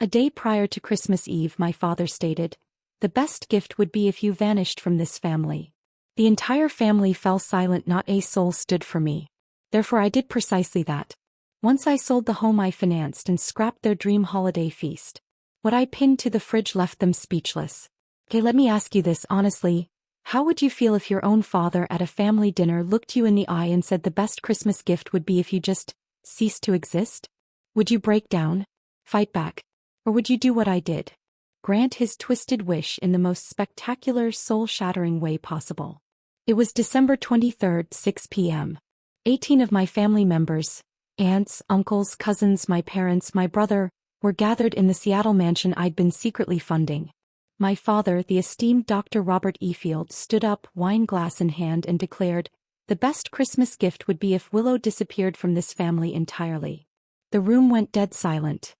A day prior to Christmas Eve, my father stated, "The best gift would be if you vanished from this family." The entire family fell silent, not a soul stood for me. Therefore I did precisely that. Once I sold the home I financed and scrapped their dream holiday feast. What I pinned to the fridge left them speechless. Okay, let me ask you this honestly. How would you feel if your own father at a family dinner looked you in the eye and said the best Christmas gift would be if you just ceased to exist? Would you break down? Fight back? Or would you do what I did? Grant his twisted wish in the most spectacular, soul-shattering way possible. It was December 23rd, 6 p.m. 18 of my family members, aunts, uncles, cousins, my parents, my brother, were gathered in the Seattle mansion I'd been secretly funding. My father, the esteemed Dr. Robert E. Field, stood up, wine glass in hand, and declared, "The best Christmas gift would be if Willow disappeared from this family entirely." The room went dead silent.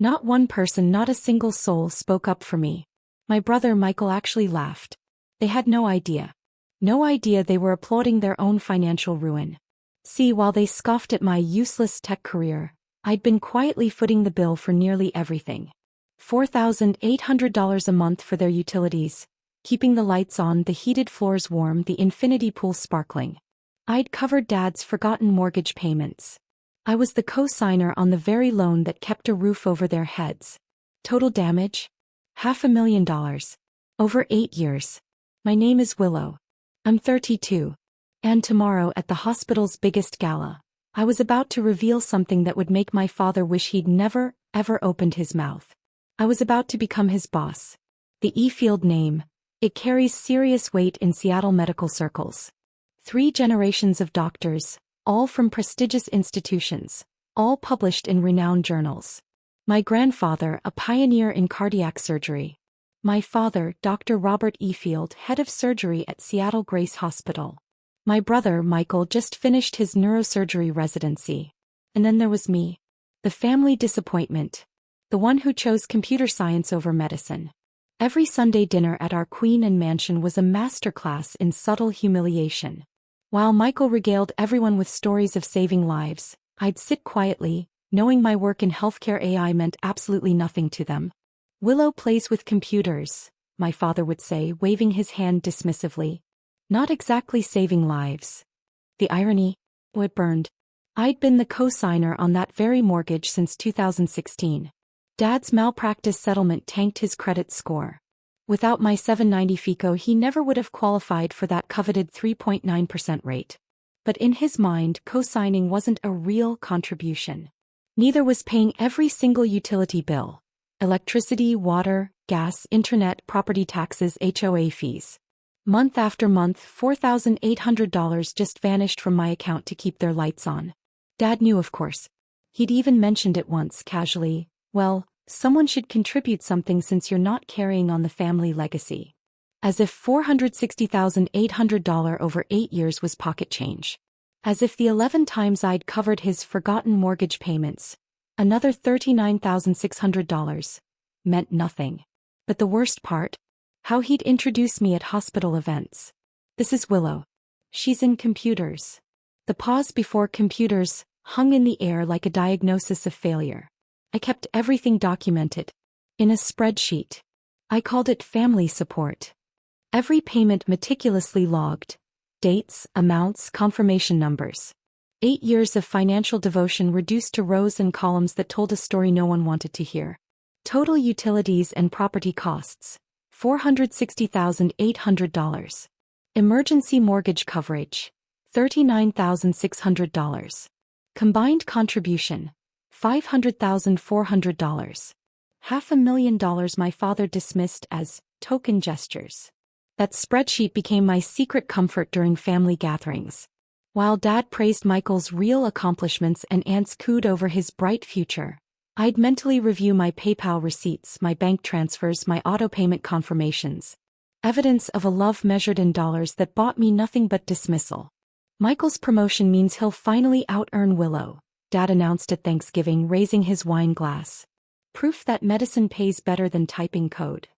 Not one person, not a single soul spoke up for me. My brother Michael actually laughed. They had no idea. No idea they were applauding their own financial ruin. See, while they scoffed at my useless tech career, I'd been quietly footing the bill for nearly everything. $4,800 a month for their utilities, keeping the lights on, the heated floors warm, the infinity pool sparkling. I'd covered Dad's forgotten mortgage payments. I was the co-signer on the very loan that kept a roof over their heads. Total damage? $500,000. Over 8 years. My name is Willow. I'm 32. And tomorrow at the hospital's biggest gala, I was about to reveal something that would make my father wish he'd never, ever opened his mouth. I was about to become his boss. The E. Field name, it carries serious weight in Seattle medical circles. 3 generations of doctors, all from prestigious institutions, all published in renowned journals. My grandfather, a pioneer in cardiac surgery. My father, Dr. Robert E. Field, head of surgery at Seattle Grace Hospital. My brother, Michael, just finished his neurosurgery residency. And then there was me. The family disappointment. The one who chose computer science over medicine. Every Sunday dinner at our Queen and Mansion was a masterclass in subtle humiliation. While Michael regaled everyone with stories of saving lives, I'd sit quietly, knowing my work in healthcare AI meant absolutely nothing to them. "Willow plays with computers," my father would say, waving his hand dismissively. Not exactly saving lives. The irony? Oh, it burned. I'd been the co-signer on that very mortgage since 2016. Dad's malpractice settlement tanked his credit score. Without my 790 FICO, he never would have qualified for that coveted 3.9% rate. But in his mind, co-signing wasn't a real contribution. Neither was paying every single utility bill. Electricity, water, gas, internet, property taxes, HOA fees. Month after month, $4,800 just vanished from my account to keep their lights on. Dad knew, of course. He'd even mentioned it once, casually. "Well, someone should contribute something since you're not carrying on the family legacy." As if $460,800 over 8 years was pocket change. As if the 11 times I'd covered his forgotten mortgage payments, another $39,600, meant nothing. But the worst part? How he'd introduce me at hospital events. "This is Willow. She's in computers." The pause before computers hung in the air like a diagnosis of failure. I kept everything documented. In a spreadsheet. I called it family support. Every payment meticulously logged. Dates, amounts, confirmation numbers. 8 years of financial devotion reduced to rows and columns that told a story no one wanted to hear. Total utilities and property costs. $460,800. Emergency mortgage coverage. $39,600. Combined contribution. $500,400. $500,000 my father dismissed as token gestures. That spreadsheet became my secret comfort during family gatherings. While Dad praised Michael's real accomplishments and aunts cooed over his bright future, I'd mentally review my PayPal receipts, my bank transfers, my auto payment confirmations. Evidence of a love measured in dollars that bought me nothing but dismissal. "Michael's promotion means he'll finally out-earn Willow," Dad announced at Thanksgiving, raising his wine glass. "Proof that medicine pays better than typing code."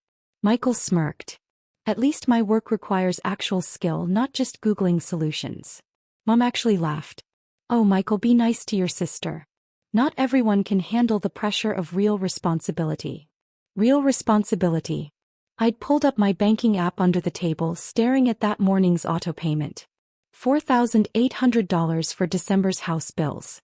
Michael smirked. "At least my work requires actual skill, not just Googling solutions." Mom actually laughed. "Oh, Michael, be nice to your sister. Not everyone can handle the pressure of real responsibility. Real responsibility. I'd pulled up my banking app under the table, staring at that morning's auto payment. $4,800 for December's house bills.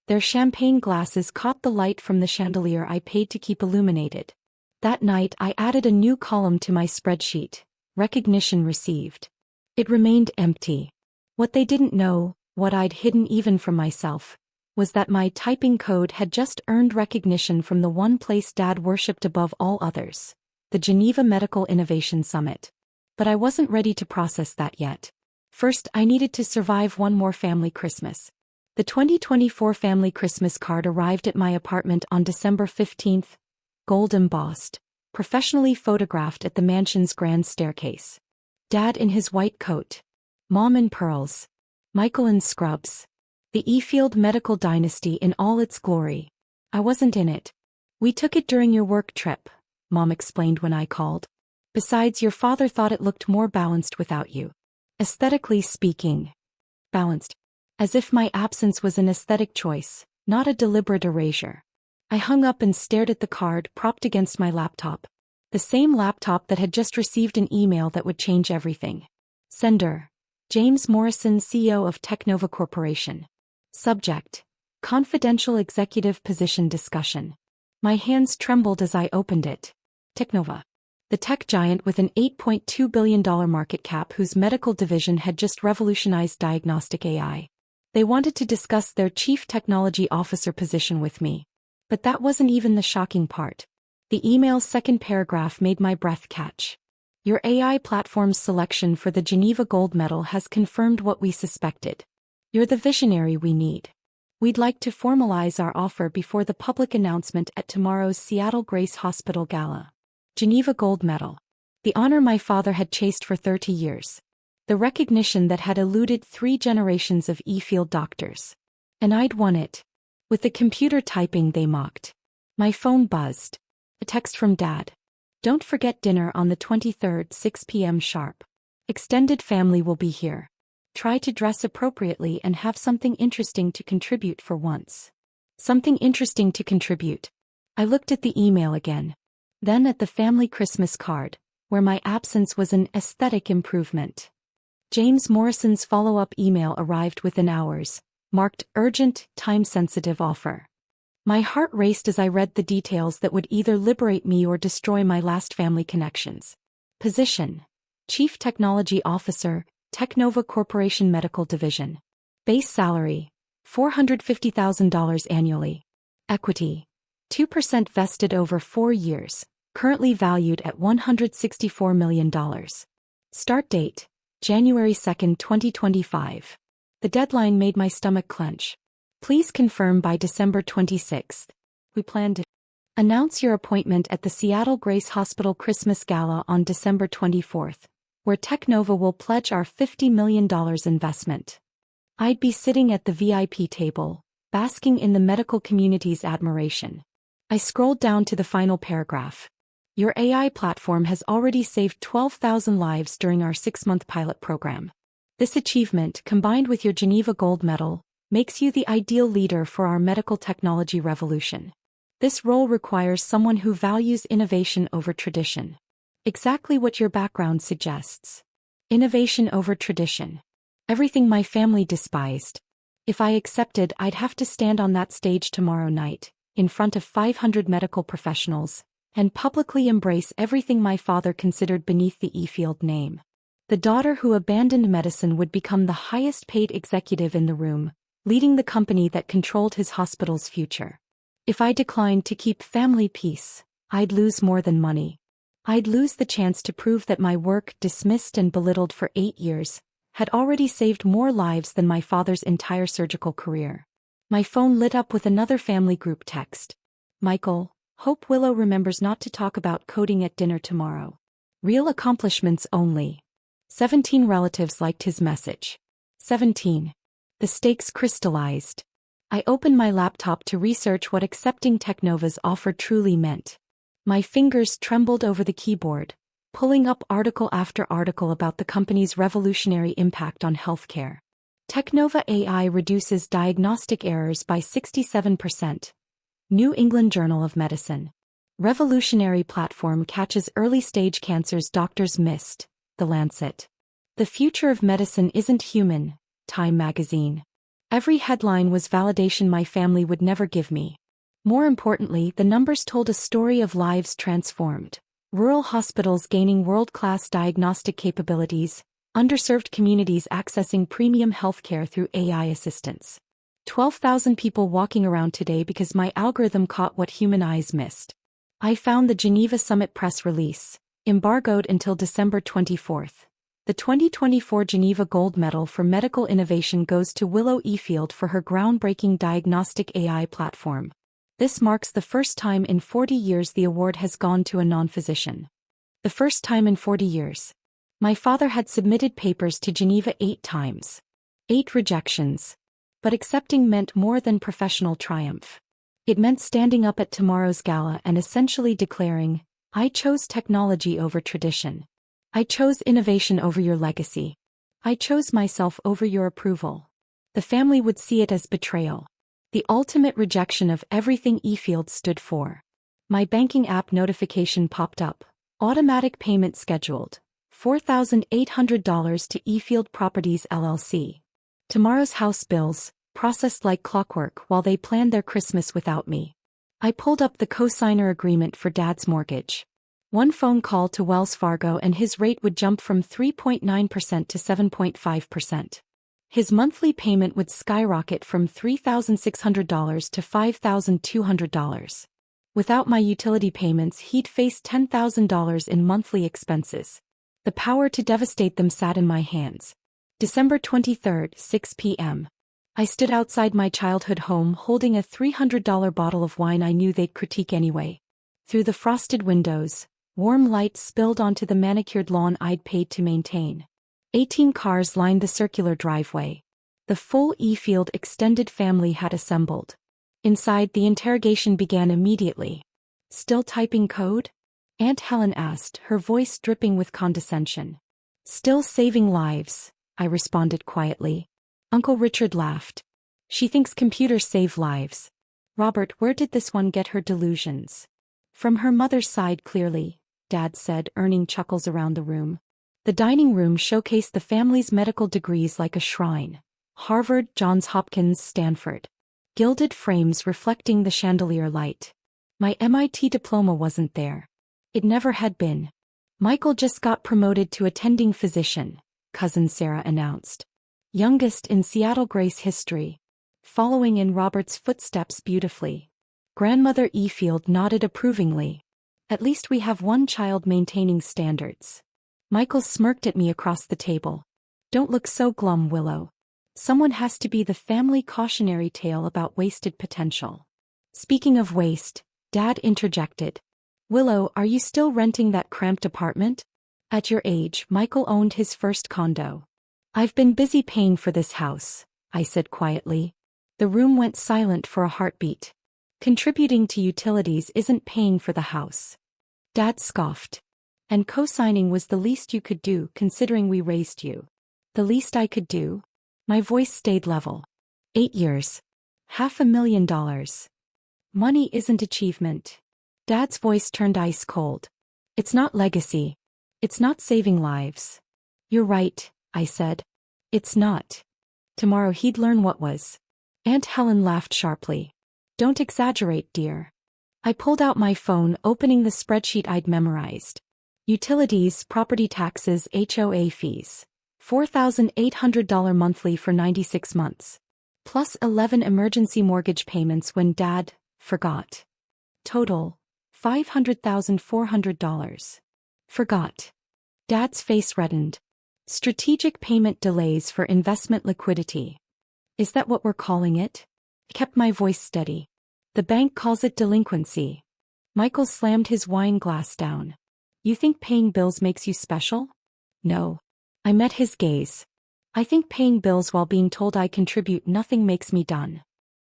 Their champagne glasses caught the light from the chandelier I paid to keep illuminated. That night I added a new column to my spreadsheet. Recognition received. It remained empty. What they didn't know, what I'd hidden even from myself, was that my typing code had just earned recognition from the one place Dad worshipped above all others, the Geneva Medical Innovation Summit. But I wasn't ready to process that yet. First, I needed to survive one more family Christmas. The 2024 family Christmas card arrived at my apartment on December 15th, gold embossed, professionally photographed at the mansion's grand staircase. Dad in his white coat. Mom in pearls. Michael in scrubs. The Efield medical dynasty in all its glory. I wasn't in it. We took it during your work trip, Mom explained when I called. Besides, your father thought it looked more balanced without you. Aesthetically speaking. Balanced. As if my absence was an aesthetic choice, not a deliberate erasure. I hung up and stared at the card propped against my laptop. The same laptop that had just received an email that would change everything. Sender. James Morrison, CEO of Technova Corporation. Subject. Confidential executive position discussion. My hands trembled as I opened it. Technova. The tech giant with an $8.2 billion market cap whose medical division had just revolutionized diagnostic AI. They wanted to discuss their chief technology officer position with me. But that wasn't even the shocking part. The email's second paragraph made my breath catch. Your AI platform's selection for the Geneva Gold Medal has confirmed what we suspected. You're the visionary we need. We'd like to formalize our offer before the public announcement at tomorrow's Seattle Grace Hospital Gala. Geneva Gold Medal. The honor my father had chased for 30 years. The recognition that had eluded 3 generations of Efield doctors. And I'd won it. With the computer typing they mocked. My phone buzzed. A text from Dad. Don't forget dinner on the 23rd, 6 p.m. sharp. Extended family will be here. Try to dress appropriately and have something interesting to contribute for once. Something interesting to contribute. I looked at the email again. Then at the family Christmas card, where my absence was an aesthetic improvement. James Morrison's follow-up email arrived within hours, marked urgent, time-sensitive offer. My heart raced as I read the details that would either liberate me or destroy my last family connections. Position: Chief Technology Officer, Technova Corporation Medical Division. Base salary: $450,000 annually. Equity: 2% vested over 4 years, currently valued at $164 million. Start date: January 2, 2025. The deadline made my stomach clench. Please confirm by December 26th. We plan to announce your appointment at the Seattle Grace Hospital Christmas Gala on December 24th, where Technova will pledge our $50 million investment. I'd be sitting at the VIP table, basking in the medical community's admiration. I scrolled down to the final paragraph. Your AI platform has already saved 12,000 lives during our 6-month pilot program. This achievement, combined with your Geneva Gold Medal, makes you the ideal leader for our medical technology revolution. This role requires someone who values innovation over tradition. Exactly what your background suggests. Innovation over tradition. Everything my family despised. If I accepted, I'd have to stand on that stage tomorrow night, in front of 500 medical professionals, and publicly embrace everything my father considered beneath the Efield name. The daughter who abandoned medicine would become the highest-paid executive in the room, leading the company that controlled his hospital's future. If I declined to keep family peace, I'd lose more than money. I'd lose the chance to prove that my work, dismissed and belittled for 8 years, had already saved more lives than my father's entire surgical career. My phone lit up with another family group text. Michael, hope Willow remembers not to talk about coding at dinner tomorrow. Real accomplishments only. 17 relatives liked his message. 17. The stakes crystallized. I opened my laptop to research what accepting Technova's offer truly meant. My fingers trembled over the keyboard, pulling up article after article about the company's revolutionary impact on healthcare. Technova AI reduces diagnostic errors by 67%. New England Journal of Medicine. Revolutionary platform catches early-stage cancers doctors missed. The Lancet. The future of medicine isn't human. Time magazine. Every headline was validation my family would never give me. More importantly, the numbers told a story of lives transformed. Rural hospitals gaining world-class diagnostic capabilities, underserved communities accessing premium healthcare through AI assistance. 12,000 people walking around today because my algorithm caught what human eyes missed. I found the Geneva Summit press release, embargoed until December 24th. The 2024 Geneva Gold Medal for Medical Innovation goes to Willow Efield for her groundbreaking diagnostic AI platform. This marks the first time in 40 years the award has gone to a non-physician. The first time in 40 years. My father had submitted papers to Geneva 8 times. 8 rejections. But accepting meant more than professional triumph. It meant standing up at tomorrow's gala and essentially declaring, I chose technology over tradition. I chose innovation over your legacy. I chose myself over your approval. The family would see it as betrayal. The ultimate rejection of everything Efield stood for. My banking app notification popped up. Automatic payment scheduled. $4,800 to Efield Properties LLC. Tomorrow's house bills, processed like clockwork while they planned their Christmas without me. I pulled up the co-signer agreement for Dad's mortgage. One phone call to Wells Fargo and his rate would jump from 3.9% to 7.5%. His monthly payment would skyrocket from $3,600 to $5,200. Without my utility payments, he'd face $10,000 in monthly expenses. The power to devastate them sat in my hands. December 23, 6 p.m. I stood outside my childhood home holding a $300 bottle of wine I knew they'd critique anyway. Through the frosted windows, warm light spilled onto the manicured lawn I'd paid to maintain. 18 cars lined the circular driveway. The full Efield extended family had assembled. Inside, the interrogation began immediately. Still typing code? Aunt Helen asked, her voice dripping with condescension. Still saving lives, I responded quietly. Uncle Richard laughed. She thinks computers save lives. Robert, where did this one get her delusions? From her mother's side clearly, Dad said, earning chuckles around the room. The dining room showcased the family's medical degrees like a shrine. Harvard, Johns Hopkins, Stanford. Gilded frames reflecting the chandelier light. My MIT diploma wasn't there. It never had been. Michael just got promoted to attending physician, cousin Sarah announced. Youngest in Seattle Grace history. Following in Robert's footsteps beautifully. Grandmother Efield nodded approvingly. At least we have one child maintaining standards. Michael smirked at me across the table. Don't look so glum, Willow. Someone has to be the family cautionary tale about wasted potential. Speaking of waste, Dad interjected. Willow, are you still renting that cramped apartment? At your age, Michael owned his first condo. I've been busy paying for this house, I said quietly. The room went silent for a heartbeat. Contributing to utilities isn't paying for the house. Dad scoffed. And co-signing was the least you could do considering we raised you. The least I could do? My voice stayed level. 8 years. $500,000. Money isn't achievement. Dad's voice turned ice cold. It's not legacy. It's not saving lives. You're right, I said. It's not. Tomorrow he'd learn what was. Aunt Helen laughed sharply. Don't exaggerate, dear. I pulled out my phone, opening the spreadsheet I'd memorized. Utilities, property taxes, HOA fees. $4,800 monthly for 96 months. Plus 11 emergency mortgage payments when Dad forgot. Total, $500,400. Forgot. Dad's face reddened. Strategic payment delays for investment liquidity. Is that what we're calling it? I kept my voice steady. The bank calls it delinquency. Michael slammed his wine glass down. You think paying bills makes you special? No. I met his gaze. I think paying bills while being told I contribute nothing makes me done.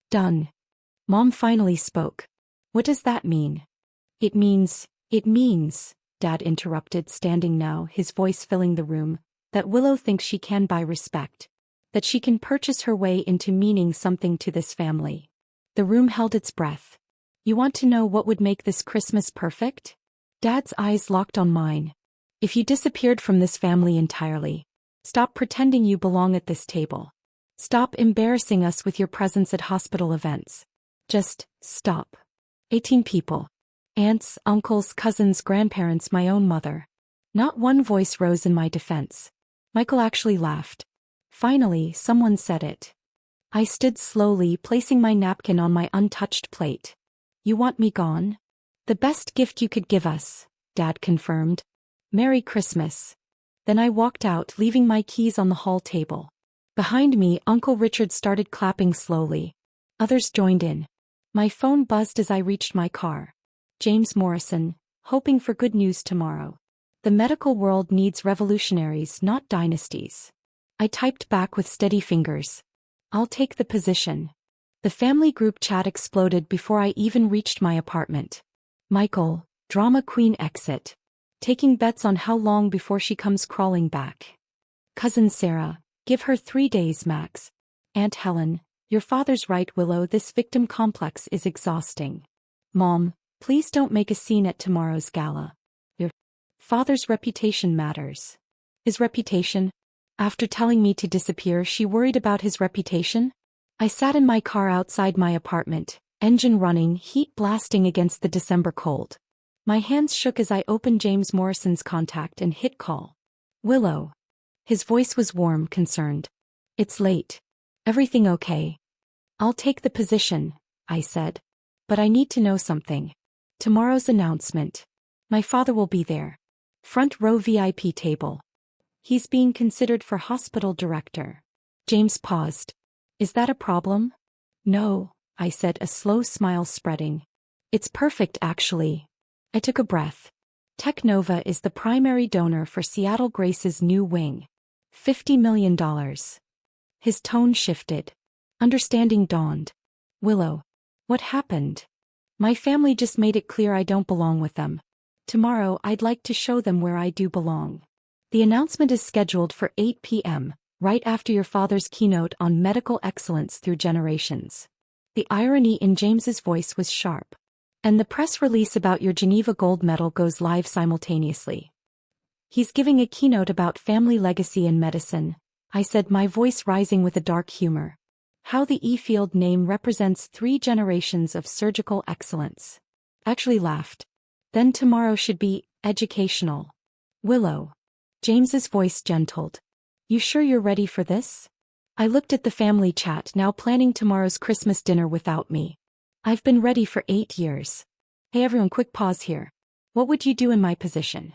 Done. Mom finally spoke. What does that mean? It means, Dad interrupted, standing now, his voice filling the room, that Willow thinks she can buy respect. that she can purchase her way into meaning something to this family. The room held its breath. You want to know what would make this Christmas perfect? Dad's eyes locked on mine. If you disappeared from this family entirely. Stop pretending you belong at this table. Stop embarrassing us with your presence at hospital events. Just stop. 18 people. Aunts, uncles, cousins, grandparents, my own mother. Not one voice rose in my defense. Michael actually laughed. Finally, someone said it. I stood slowly, placing my napkin on my untouched plate. You want me gone? The best gift you could give us, Dad confirmed. Merry Christmas. Then I walked out, leaving my keys on the hall table. Behind me, Uncle Richard started clapping slowly. Others joined in. My phone buzzed as I reached my car. James Morrison, hoping for good news tomorrow. The medical world needs revolutionaries, not dynasties. I typed back with steady fingers. I'll take the position. The family group chat exploded before I even reached my apartment. Michael, drama queen exit. Taking bets on how long before she comes crawling back. Cousin Sarah, give her 3 days max. Aunt Helen, your father's right, Willow, this victim complex is exhausting. Mom, please don't make a scene at tomorrow's gala. Your father's reputation matters. His reputation? After telling me to disappear, she worried about his reputation? I sat in my car outside my apartment, engine running, heat blasting against the December cold. My hands shook as I opened James Morrison's contact and hit call. Willow. His voice was warm, concerned. It's late. Everything okay? I'll take the position, I said. But I need to know something. Tomorrow's announcement. My father will be there. Front row VIP table. He's being considered for hospital director. James paused. Is that a problem? No, I said, a slow smile spreading. It's perfect, actually. I took a breath. Technova is the primary donor for Seattle Grace's new wing. $50 million. His tone shifted. Understanding dawned. Willow. What happened? My family just made it clear I don't belong with them. Tomorrow I'd like to show them where I do belong. The announcement is scheduled for 8 p.m., right after your father's keynote on medical excellence through generations. The irony in James's voice was sharp. And the press release about your Geneva Gold Medal goes live simultaneously. He's giving a keynote about family legacy in medicine, I said, my voice rising with a dark humor. How the E-Field name represents 3 generations of surgical excellence. Actually laughed. Then tomorrow should be educational. Willow. James's voice gentled. You sure you're ready for this? I looked at the family chat, now planning tomorrow's Christmas dinner without me. I've been ready for 8 years. Hey everyone, quick pause here. What would you do in my position?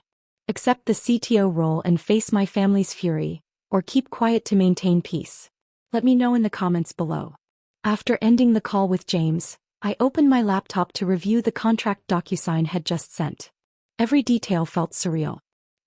Accept the CTO role and face my family's fury, or keep quiet to maintain peace? Let me know in the comments below. After ending the call with James, I opened my laptop to review the contract DocuSign had just sent. Every detail felt surreal.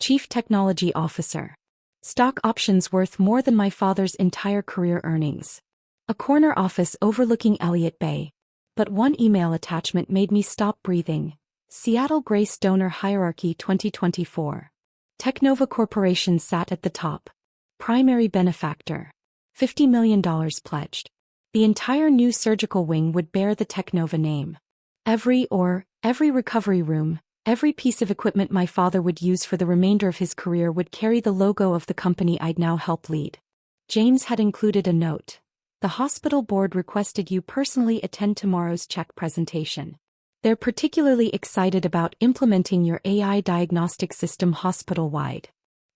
Chief Technology Officer. Stock options worth more than my father's entire career earnings. A corner office overlooking Elliott Bay. But one email attachment made me stop breathing. Seattle Grace Donor Hierarchy 2024. Technova Corporation sat at the top. Primary benefactor. $50 million pledged. The entire new surgical wing would bear the Technova name. Every recovery room, every piece of equipment my father would use for the remainder of his career would carry the logo of the company I'd now help lead. James had included a note. The hospital board requested you personally attend tomorrow's check presentation. They're particularly excited about implementing your AI diagnostic system hospital-wide.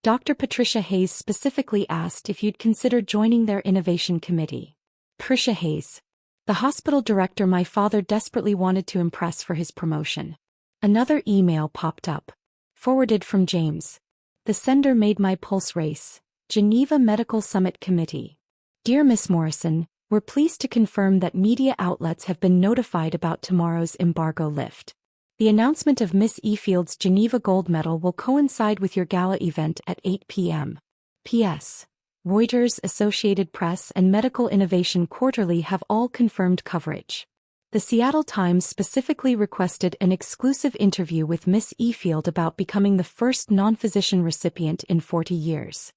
Dr. Patricia Hayes specifically asked if you'd consider joining their innovation committee. Patricia Hayes. The hospital director my father desperately wanted to impress for his promotion. Another email popped up. Forwarded from James. The sender made my pulse race. Geneva Medical Summit Committee. Dear Miss Morrison, we're pleased to confirm that media outlets have been notified about tomorrow's embargo lift. The announcement of Miss E-Field's Geneva Gold Medal will coincide with your gala event at 8 p.m. P.S. Reuters, Associated Press, and Medical Innovation Quarterly have all confirmed coverage. The Seattle Times specifically requested an exclusive interview with Miss E-Field about becoming the first non-physician recipient in 40 years.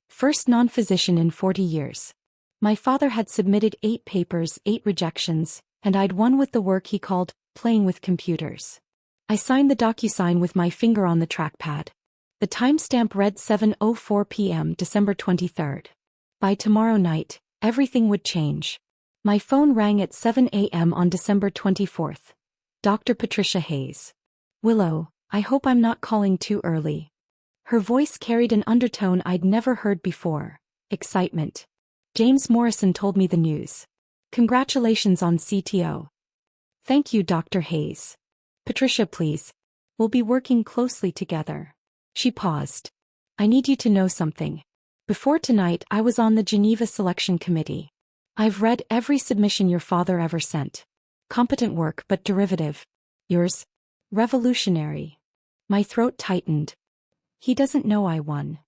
First non-physician in 40 years. My father had submitted 8 papers, 8 rejections, and I'd won with the work he called playing with computers. I signed the DocuSign with my finger on the trackpad. The timestamp read 7:04 p.m. December 23rd. By tomorrow night, everything would change. My phone rang at 7 a.m. on December 24th. Dr. Patricia Hayes. Willow, I hope I'm not calling too early. Her voice carried an undertone I'd never heard before. Excitement. James Morrison told me the news. Congratulations on CTO. Thank you, Dr. Hayes. Patricia, please. We'll be working closely together. She paused. I need you to know something. Before tonight, I was on the Geneva Selection Committee. I've read every submission your father ever sent. Competent work but derivative. Yours? Revolutionary. My throat tightened. He doesn't know I won.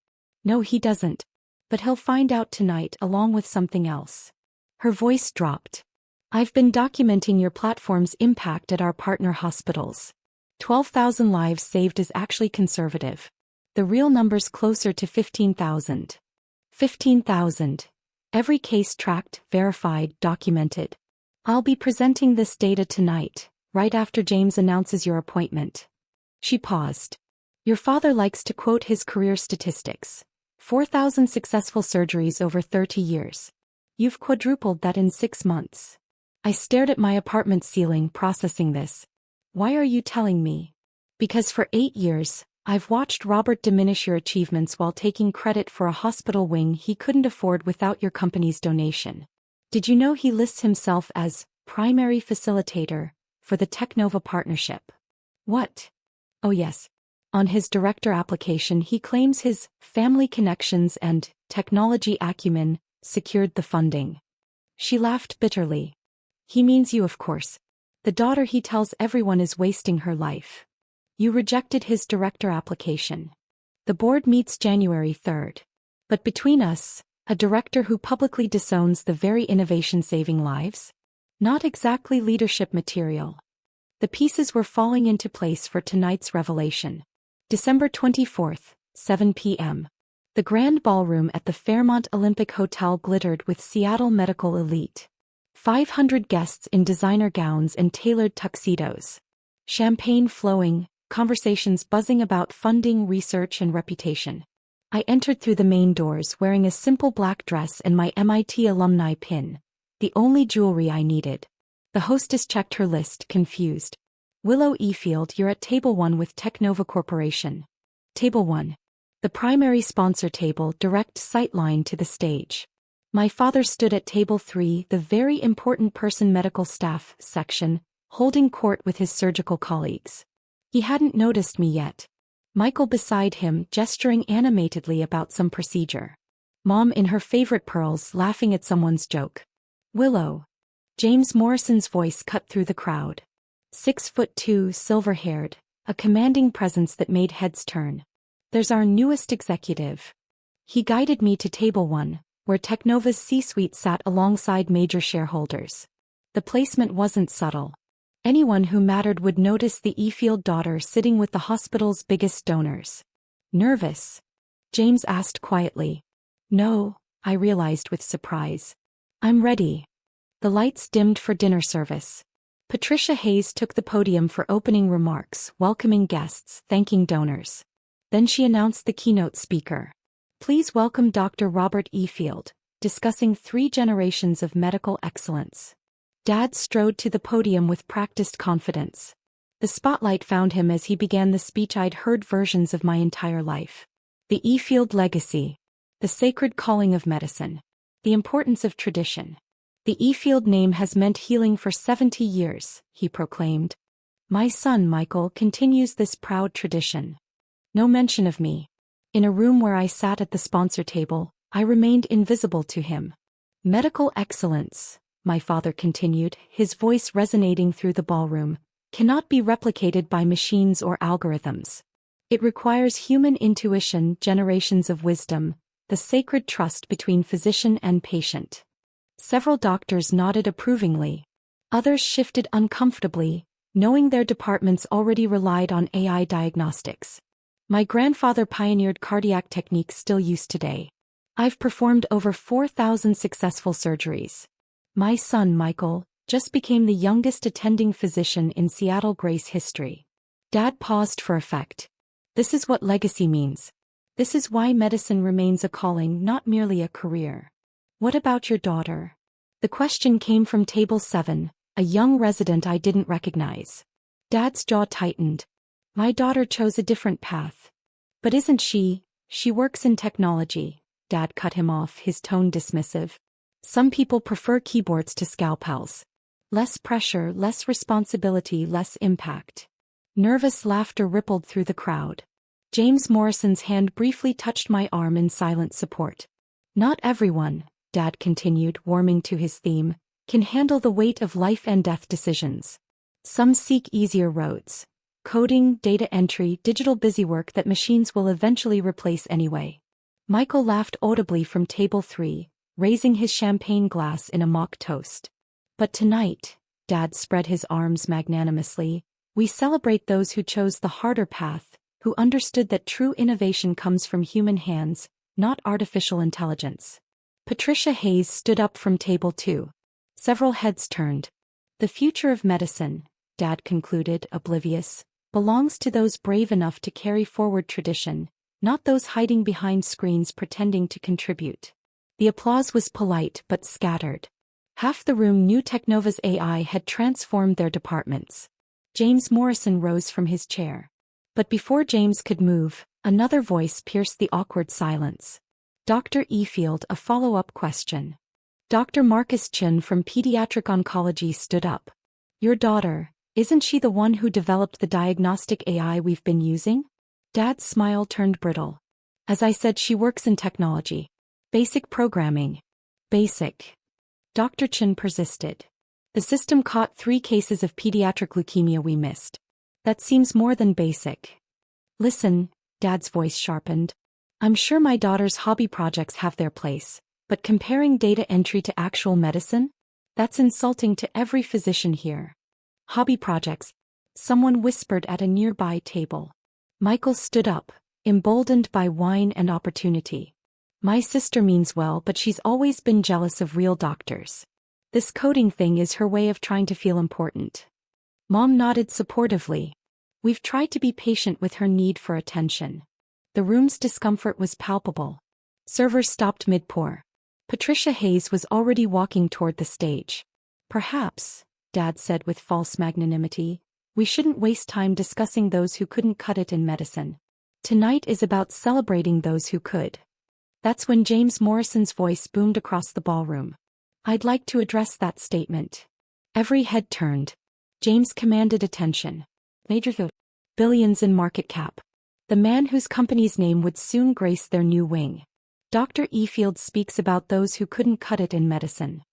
No, he doesn't. But he'll find out tonight along with something else. Her voice dropped. I've been documenting your platform's impact at our partner hospitals. 12,000 lives saved is actually conservative. The real number's closer to 15,000. 15,000. Every case tracked, verified, documented. I'll be presenting this data tonight, right after James announces your appointment. She paused. Your father likes to quote his career statistics. 4,000 successful surgeries over 30 years. You've quadrupled that in 6 months. I stared at my apartment ceiling, processing this. Why are you telling me? Because for 8 years, I've watched Robert diminish your achievements while taking credit for a hospital wing he couldn't afford without your company's donation. Did you know he lists himself as primary facilitator for the Technova partnership? What? Oh yes. On his director application he claims his family connections and technology acumen secured the funding. She laughed bitterly. He means you, of course. The daughter he tells everyone is wasting her life. You rejected his director application. The board meets January 3rd. But between us, a director who publicly disowns the very innovation saving lives? Not exactly leadership material. The pieces were falling into place for tonight's revelation. December 24th, 7 p.m. The grand ballroom at the Fairmont Olympic Hotel glittered with Seattle medical elite. 500 guests in designer gowns and tailored tuxedos. Champagne flowing, conversations buzzing about funding, research, and reputation. I entered through the main doors wearing a simple black dress and my MIT alumni pin, the only jewelry I needed. The hostess checked her list, confused. Willow Efield, you're at Table 1 with Technova Corporation. Table 1. The primary sponsor table, direct sightline to the stage. My father stood at Table 3, the very important person medical staff section, holding court with his surgical colleagues. He hadn't noticed me yet. Michael beside him, gesturing animatedly about some procedure. Mom in her favorite pearls, laughing at someone's joke. Willow. James Morrison's voice cut through the crowd. 6'2", silver-haired, a commanding presence that made heads turn. There's our newest executive. He guided me to Table 1, where Technova's C-suite sat alongside major shareholders. The placement wasn't subtle. Anyone who mattered would notice the Efield daughter sitting with the hospital's biggest donors. Nervous? James asked quietly. No, I realized with surprise. I'm ready. The lights dimmed for dinner service. Patricia Hayes took the podium for opening remarks, welcoming guests, thanking donors. Then she announced the keynote speaker. Please welcome Dr. Robert Efield, discussing 3 generations of medical excellence. Dad strode to the podium with practiced confidence. The spotlight found him as he began the speech I'd heard versions of my entire life. The Efield legacy. The sacred calling of medicine. The importance of tradition. The Efield name has meant healing for 70 years, he proclaimed. My son Michael continues this proud tradition. No mention of me. In a room where I sat at the sponsor table, I remained invisible to him. Medical excellence, my father continued, his voice resonating through the ballroom, cannot be replicated by machines or algorithms. It requires human intuition, generations of wisdom, the sacred trust between physician and patient. Several doctors nodded approvingly. Others shifted uncomfortably, knowing their departments already relied on AI diagnostics. My grandfather pioneered cardiac techniques still used today. I've performed over 4,000 successful surgeries. My son, Michael, just became the youngest attending physician in Seattle Grace history. Dad paused for effect. This is what legacy means. This is why medicine remains a calling, not merely a career. What about your daughter? The question came from table 7, a young resident I didn't recognize. Dad's jaw tightened. My daughter chose a different path. But isn't she? She works in technology. Dad cut him off, his tone dismissive. Some people prefer keyboards to scalpels. Less pressure, less responsibility, less impact. Nervous laughter rippled through the crowd. James Morrison's hand briefly touched my arm in silent support. Not everyone, Dad continued, warming to his theme, can handle the weight of life and death decisions. Some seek easier roads. Coding, data entry, digital busywork that machines will eventually replace anyway. Michael laughed audibly from table 3, raising his champagne glass in a mock toast. But tonight, Dad spread his arms magnanimously, we celebrate those who chose the harder path, who understood that true innovation comes from human hands, not artificial intelligence. Patricia Hayes stood up from table 2. Several heads turned. The future of medicine, Dad concluded, oblivious, belongs to those brave enough to carry forward tradition, not those hiding behind screens pretending to contribute. The applause was polite but scattered. Half the room knew Technova's AI had transformed their departments. James Morrison rose from his chair. But before James could move, another voice pierced the awkward silence. Dr. Efield, a follow-up question. Dr. Marcus Chin from Pediatric Oncology stood up. Your daughter, isn't she the one who developed the diagnostic AI we've been using? Dad's smile turned brittle. As I said, she works in technology. Basic programming. Basic. Dr. Chin persisted. The system caught 3 cases of pediatric leukemia we missed. That seems more than basic. Listen, Dad's voice sharpened. I'm sure my daughter's hobby projects have their place, but comparing data entry to actual medicine? That's insulting to every physician here. Hobby projects, someone whispered at a nearby table. Michael stood up, emboldened by wine and opportunity. My sister means well, but she's always been jealous of real doctors. This coding thing is her way of trying to feel important. Mom nodded supportively. We've tried to be patient with her need for attention. The room's discomfort was palpable. Servers stopped mid-pour. Patricia Hayes was already walking toward the stage. Perhaps, Dad said with false magnanimity, we shouldn't waste time discussing those who couldn't cut it in medicine. Tonight is about celebrating those who could. That's when James Morrison's voice boomed across the ballroom. I'd like to address that statement. Every head turned. James commanded attention. Major vote. Billions in market cap. The man whose company's name would soon grace their new wing. Dr. Efield speaks about those who couldn't cut it in medicine.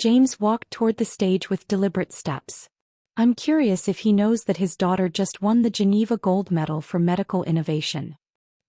James walked toward the stage with deliberate steps. I'm curious if he knows that his daughter just won the Geneva Gold Medal for medical innovation.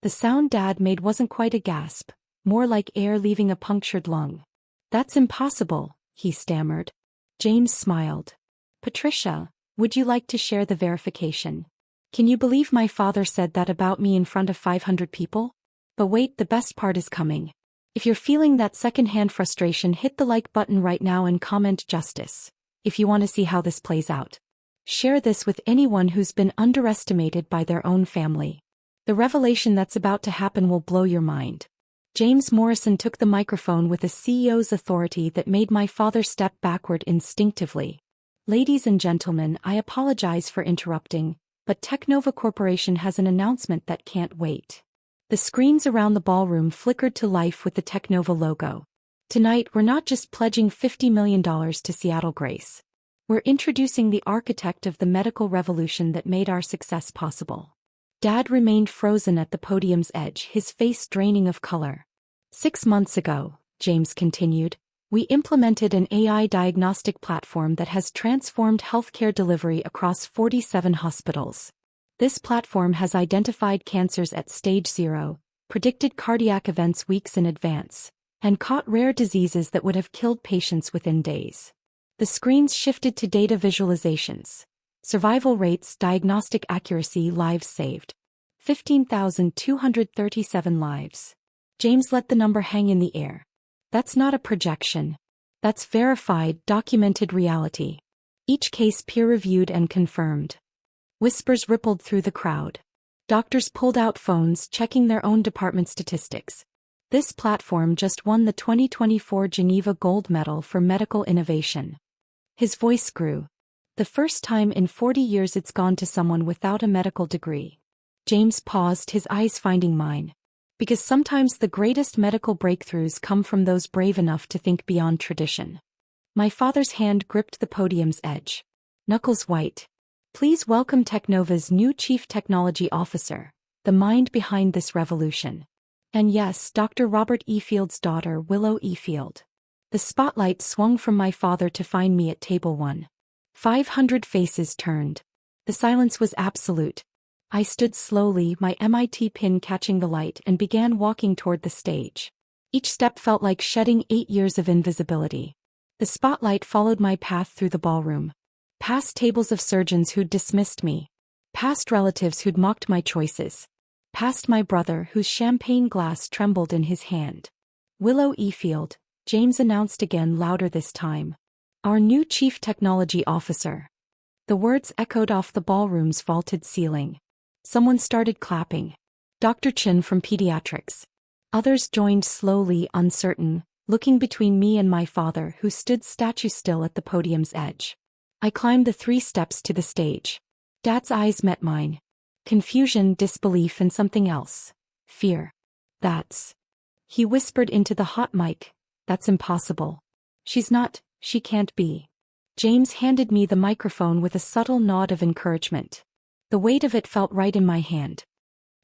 The sound Dad made wasn't quite a gasp, more like air leaving a punctured lung. That's impossible, he stammered. James smiled. Patricia, would you like to share the verification? Can you believe my father said that about me in front of 500 people? But wait, the best part is coming. If you're feeling that secondhand frustration, hit the like button right now and comment justice. If you want to see how this plays out. Share this with anyone who's been underestimated by their own family. The revelation that's about to happen will blow your mind. James Morrison took the microphone with a CEO's authority that made my father step backward instinctively. Ladies and gentlemen, I apologize for interrupting, but Technova Corporation has an announcement that can't wait. The screens around the ballroom flickered to life with the Technova logo. Tonight, we're not just pledging $50 million to Seattle Grace. We're introducing the architect of the medical revolution that made our success possible. Dad remained frozen at the podium's edge, his face draining of color. 6 months ago, James continued, we implemented an AI diagnostic platform that has transformed healthcare delivery across 47 hospitals. This platform has identified cancers at stage 0, predicted cardiac events weeks in advance, and caught rare diseases that would have killed patients within days. The screens shifted to data visualizations. Survival rates, diagnostic accuracy, lives saved. 15,237 lives. James let the number hang in the air. That's not a projection. That's verified, documented reality. Each case peer-reviewed and confirmed. Whispers rippled through the crowd. Doctors pulled out phones, checking their own department statistics. This platform just won the 2024 Geneva Gold Medal for Medical Innovation. His voice grew. The first time in 40 years it's gone to someone without a medical degree. James paused, his eyes finding mine. Because sometimes the greatest medical breakthroughs come from those brave enough to think beyond tradition. My father's hand gripped the podium's edge. Knuckles white. Please welcome Technova's new Chief Technology Officer, the mind behind this revolution. And yes, Dr. Robert E. Field's daughter, Willow E. Field. The spotlight swung from my father to find me at table 1. 500 faces turned. The silence was absolute. I stood slowly, my MIT pin catching the light, and began walking toward the stage. Each step felt like shedding 8 years of invisibility. The spotlight followed my path through the ballroom. Past tables of surgeons who'd dismissed me. Past relatives who'd mocked my choices. Past my brother whose champagne glass trembled in his hand. Willow E. Field, James announced again, louder this time. Our new Chief Technology Officer. The words echoed off the ballroom's vaulted ceiling. Someone started clapping. Dr. Chin from Pediatrics. Others joined slowly, uncertain, looking between me and my father who stood statue still at the podium's edge. I climbed the 3 steps to the stage. Dad's eyes met mine. Confusion, disbelief, and something else. Fear. He whispered into the hot mic. That's impossible. She can't be. James handed me the microphone with a subtle nod of encouragement. The weight of it felt right in my hand.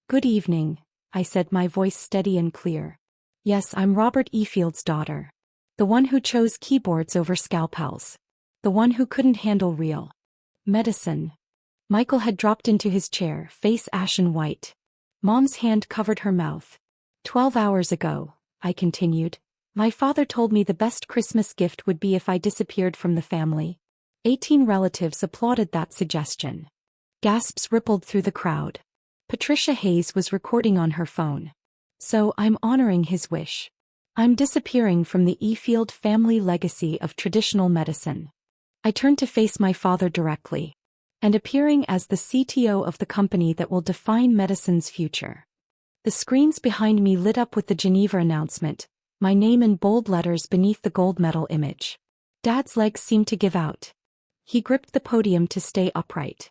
Good evening, I said, my voice steady and clear. Yes, I'm Robert E. Field's daughter. The one who chose keyboards over scalpels. The one who couldn't handle real medicine. Michael had dropped into his chair, face ashen white. Mom's hand covered her mouth. 12 hours ago, I continued, my father told me the best Christmas gift would be if I disappeared from the family. 18 relatives applauded that suggestion. Gasps rippled through the crowd. Patricia Hayes was recording on her phone. So I'm honoring his wish. I'm disappearing from the E. Field family legacy of traditional medicine. I turned to face my father directly. And appearing as the CTO of the company that will define medicine's future. The screens behind me lit up with the Geneva announcement, my name in bold letters beneath the gold medal image. Dad's legs seemed to give out. He gripped the podium to stay upright.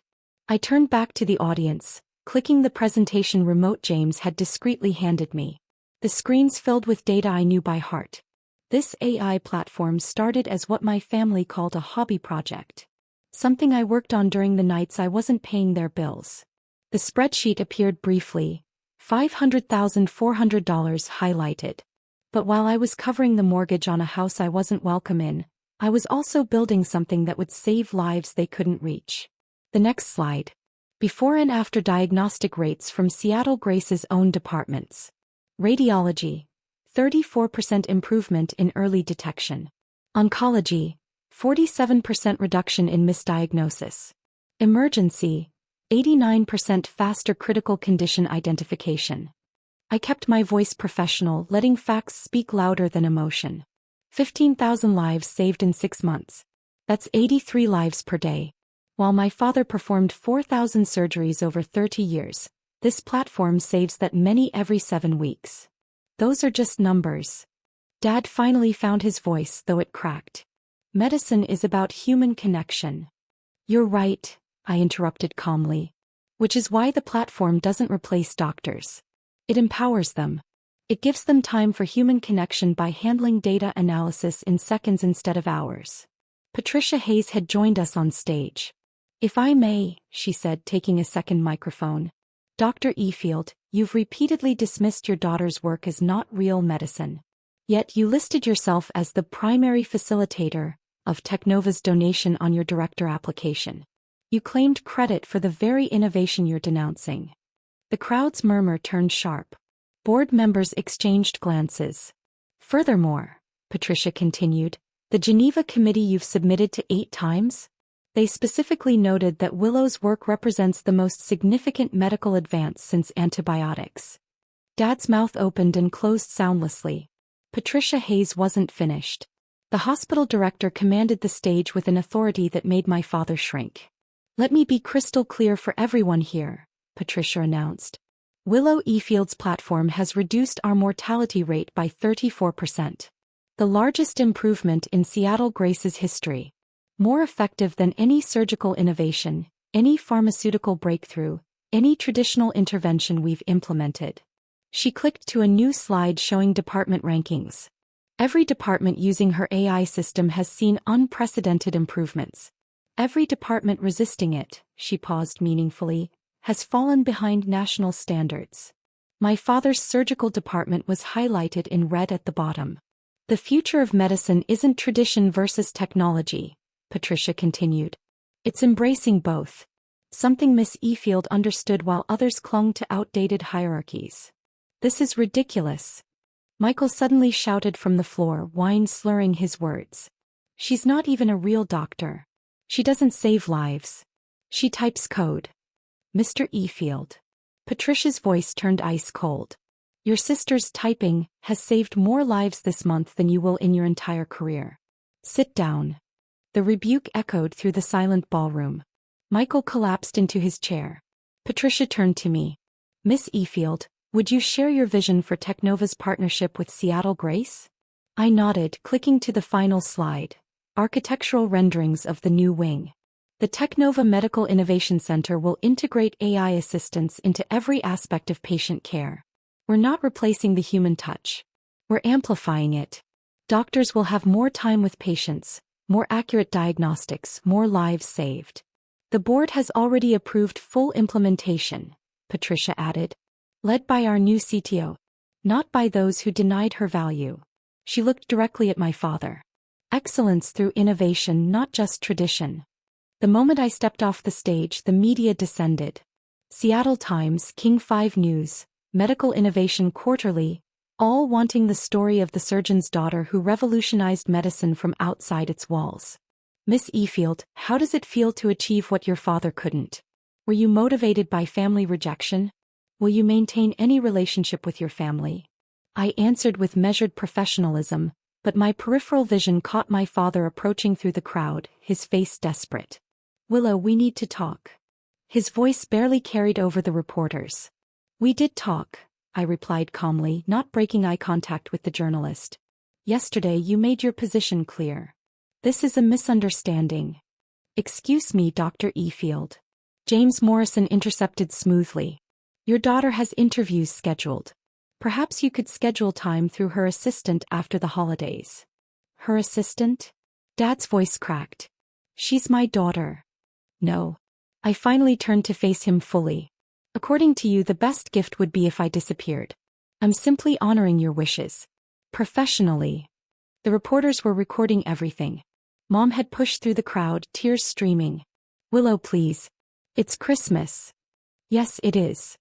I turned back to the audience, clicking the presentation remote James had discreetly handed me. The screens filled with data I knew by heart. This AI platform started as what my family called a hobby project. Something I worked on during the nights I wasn't paying their bills. The spreadsheet appeared briefly, $500,400 highlighted. But while I was covering the mortgage on a house I wasn't welcome in, I was also building something that would save lives they couldn't reach. The next slide. Before and after diagnostic rates from Seattle Grace's own departments. Radiology, 34% improvement in early detection. Oncology, 47% reduction in misdiagnosis. Emergency, 89% faster critical condition identification. I kept my voice professional, letting facts speak louder than emotion. 15,000 lives saved in 6 months. That's 83 lives per day. While my father performed 4,000 surgeries over 30 years, this platform saves that many every 7 weeks. Those are just numbers. Dad finally found his voice, though it cracked. Medicine is about human connection. You're right, I interrupted calmly. Which is why the platform doesn't replace doctors. It empowers them. It gives them time for human connection by handling data analysis in seconds instead of hours. Patricia Hayes had joined us on stage. If I may, she said, taking a second microphone. Dr. E. Field, you've repeatedly dismissed your daughter's work as not real medicine. Yet you listed yourself as the primary facilitator of Technova's donation on your director application. You claimed credit for the very innovation you're denouncing. The crowd's murmur turned sharp. Board members exchanged glances. Furthermore, Patricia continued, the Geneva committee you've submitted to 8 times? They specifically noted that Willow's work represents the most significant medical advance since antibiotics. Dad's mouth opened and closed soundlessly. Patricia Hayes wasn't finished. The hospital director commanded the stage with an authority that made my father shrink. "Let me be crystal clear for everyone here," Patricia announced. "Willow E-Field's platform has reduced our mortality rate by 34%. The largest improvement in Seattle Grace's history. More effective than any surgical innovation, any pharmaceutical breakthrough, any traditional intervention we've implemented." She clicked to a new slide showing department rankings. Every department using her AI system has seen unprecedented improvements. Every department resisting it, she paused meaningfully, has fallen behind national standards. My father's surgical department was highlighted in red at the bottom. "The future of medicine isn't tradition versus technology," Patricia continued. "It's embracing both. Something Miss E-Field understood while others clung to outdated hierarchies." "This is ridiculous," Michael suddenly shouted from the floor, wine slurring his words. "She's not even a real doctor. She doesn't save lives. She types code." "Mr. E-Field." Patricia's voice turned ice cold. "Your sister's typing has saved more lives this month than you will in your entire career. Sit down." The rebuke echoed through the silent ballroom. Michael collapsed into his chair. Patricia turned to me. "Miss E-Field, would you share your vision for Technova's partnership with Seattle Grace?" I nodded, clicking to the final slide. Architectural renderings of the new wing. "The Technova Medical Innovation Center will integrate AI assistance into every aspect of patient care. We're not replacing the human touch. We're amplifying it. Doctors will have more time with patients, more accurate diagnostics, more lives saved. The board has already approved full implementation," Patricia added. "Led by our new CTO. Not by those who denied her value." She looked directly at my father. "Excellence through innovation, not just tradition." The moment I stepped off the stage, the media descended. Seattle Times, King 5 News, Medical Innovation Quarterly, all wanting the story of the surgeon's daughter who revolutionized medicine from outside its walls. "Miss E-Field, how does it feel to achieve what your father couldn't? Were you motivated by family rejection? Will you maintain any relationship with your family?" I answered with measured professionalism, but my peripheral vision caught my father approaching through the crowd, his face desperate. "Willow, we need to talk." His voice barely carried over the reporters. "We did talk," I replied calmly, not breaking eye contact with the journalist. "Yesterday you made your position clear. This is a misunderstanding." "Excuse me, Dr. E-Field." James Morrison intercepted smoothly. "Your daughter has interviews scheduled. Perhaps you could schedule time through her assistant after the holidays." "Her assistant?" Dad's voice cracked. "She's my daughter." "No." I finally turned to face him fully. "According to you, the best gift would be if I disappeared. I'm simply honoring your wishes. Professionally." The reporters were recording everything. Mom had pushed through the crowd, tears streaming. "Willow, please. It's Christmas." "Yes, it is."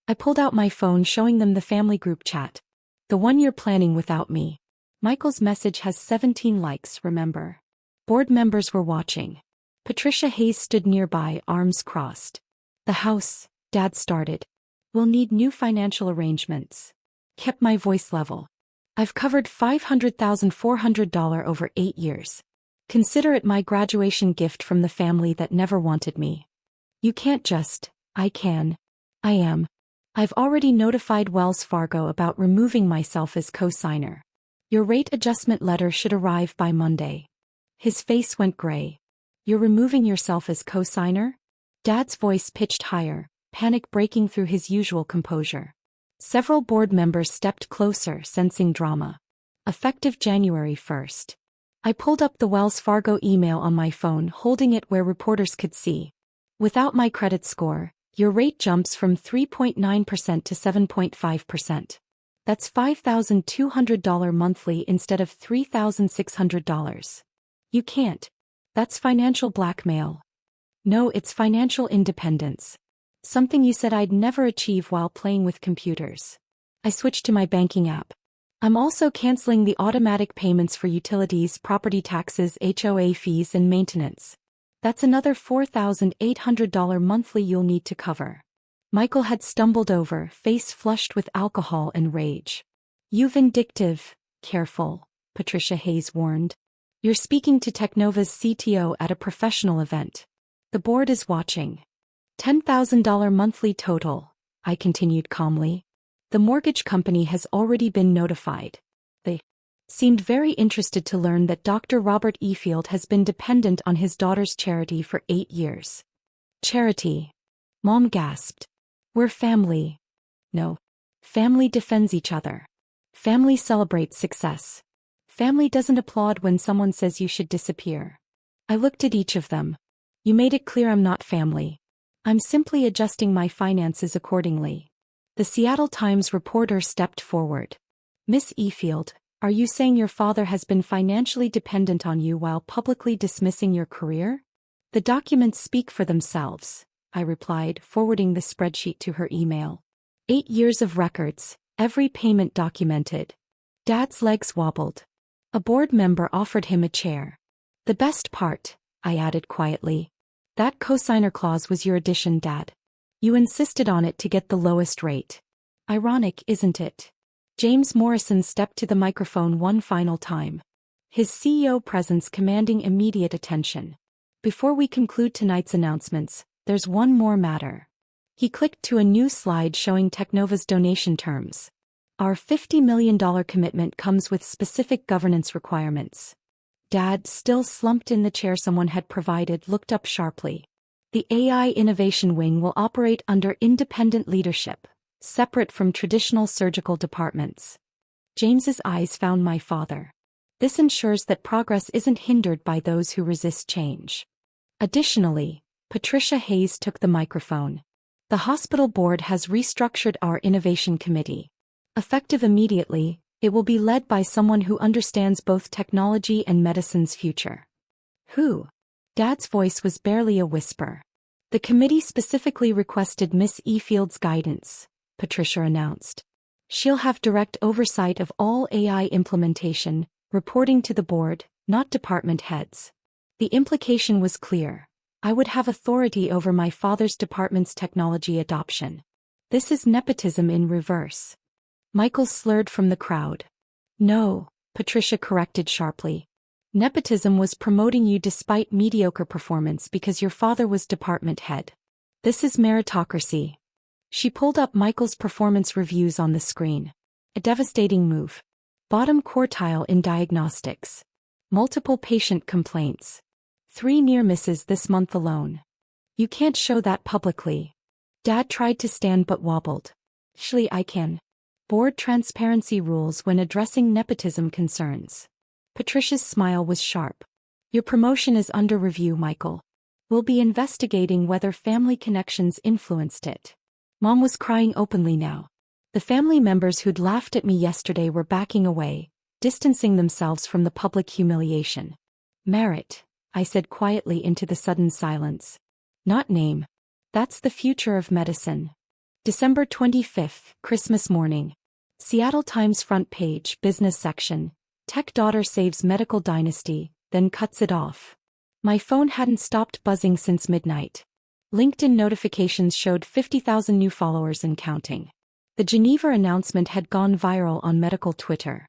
I pulled out my phone, showing them the family group chat. "The one you're planning without me. Michael's message has 17 likes, remember?" Board members were watching. Patricia Hayes stood nearby, arms crossed. "The house," Dad started. "We'll need new financial arrangements." Kept my voice level. "I've covered $500,400 over 8 years. Consider it my graduation gift from the family that never wanted me." "You can't just." "I can. I am. I've already notified Wells Fargo about removing myself as co-signer. Your rate adjustment letter should arrive by Monday." His face went gray. "You're removing yourself as co-signer?" Dad's voice pitched higher, panic breaking through his usual composure. Several board members stepped closer, sensing drama. "Effective January 1st. I pulled up the Wells Fargo email on my phone, holding it where reporters could see. "Without my credit score, your rate jumps from 3.9% to 7.5%. That's $5,200 monthly instead of $3,600. You can't. That's financial blackmail." "No, it's financial independence. Something you said I'd never achieve while playing with computers." I switched to my banking app. "I'm also canceling the automatic payments for utilities, property taxes, HOA fees, and maintenance. That's another $4,800 monthly you'll need to cover." Michael had stumbled over, face flushed with alcohol and rage. "You vindictive, careful," Patricia Hayes warned. "You're speaking to Technova's CTO at a professional event. The board is watching." $10,000 monthly total, I continued calmly. "The mortgage company has already been notified." They seemed very interested to learn that Dr. Robert Efield has been dependent on his daughter's charity for 8 years. "Charity?" Mom gasped. "We're family." "No. Family defends each other. Family celebrates success. Family doesn't applaud when someone says you should disappear." I looked at each of them. "You made it clear I'm not family. I'm simply adjusting my finances accordingly." The Seattle Times reporter stepped forward. "Miss Efield, are you saying your father has been financially dependent on you while publicly dismissing your career?" "The documents speak for themselves," I replied, forwarding the spreadsheet to her email. 8 years of records, every payment documented. Dad's legs wobbled. A board member offered him a chair. "The best part," I added quietly. "That cosigner clause was your addition, Dad. You insisted on it to get the lowest rate. Ironic, isn't it?" James Morrison stepped to the microphone one final time. His CEO presence commanding immediate attention. "Before we conclude tonight's announcements, there's one more matter." He clicked to a new slide showing Technova's donation terms. "Our $50 million commitment comes with specific governance requirements." Dad, still slumped in the chair someone had provided, looked up sharply. "The AI Innovation Wing will operate under independent leadership, separate from traditional surgical departments." James's eyes found my father. "This ensures that progress isn't hindered by those who resist change." Additionally, Patricia Hayes took the microphone. "The hospital board has restructured our innovation committee. Effective immediately, it will be led by someone who understands both technology and medicine's future." "Who?" Dad's voice was barely a whisper. "The committee specifically requested Miss Efield's guidance," Patricia announced. "She'll have direct oversight of all AI implementation, reporting to the board, not department heads." The implication was clear. I would have authority over my father's department's technology adoption. This is nepotism in reverse. Michael slurred from the crowd. "No," Patricia corrected sharply. "Nepotism was promoting you despite mediocre performance because your father was department head. This is meritocracy." She pulled up Michael's performance reviews on the screen. A devastating move. Bottom quartile in diagnostics. Multiple patient complaints. 3 near misses this month alone. You can't show that publicly. Dad tried to stand but wobbled. "Surely I can. Board transparency rules when addressing nepotism concerns." Patricia's smile was sharp. "Your promotion is under review, Michael. We'll be investigating whether family connections influenced it." Mom was crying openly now. The family members who'd laughed at me yesterday were backing away, distancing themselves from the public humiliation. "Merit," I said quietly into the sudden silence. "Not name. That's the future of medicine." December 25th, Christmas morning. Seattle Times front page, business section. "Tech daughter saves medical dynasty, then cuts it off." My phone hadn't stopped buzzing since midnight. LinkedIn notifications showed 50,000 new followers and counting. The Geneva announcement had gone viral on medical Twitter.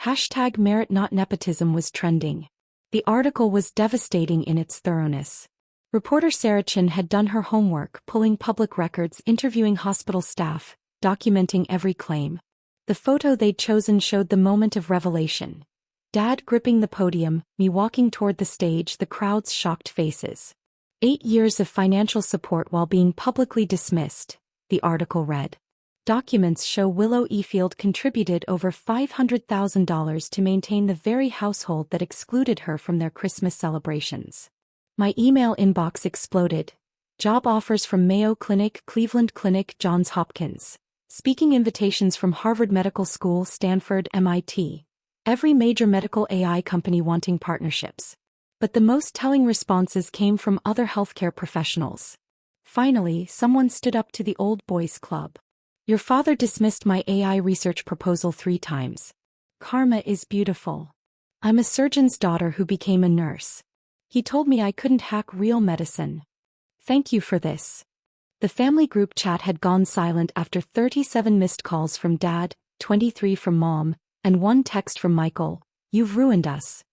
Hashtag merit not nepotism was trending. The article was devastating in its thoroughness. Reporter Sarah Chin had done her homework, pulling public records, interviewing hospital staff, documenting every claim. The photo they'd chosen showed the moment of revelation. Dad gripping the podium, me walking toward the stage, the crowd's shocked faces. 8 years of financial support while being publicly dismissed, the article read. Documents show Willow Efield contributed over $500,000 to maintain the very household that excluded her from their Christmas celebrations. My email inbox exploded. Job offers from Mayo Clinic, Cleveland Clinic, Johns Hopkins. Speaking invitations from Harvard Medical School, Stanford, MIT. Every major medical AI company wanting partnerships. But the most telling responses came from other healthcare professionals. Finally, someone stood up to the old boys club. "Your father dismissed my AI research proposal 3 times. Karma is beautiful. I'm a surgeon's daughter who became a nurse. He told me I couldn't hack real medicine. Thank you for this." The family group chat had gone silent after 37 missed calls from Dad, 23 from Mom, and 1 text from Michael. "You've ruined us."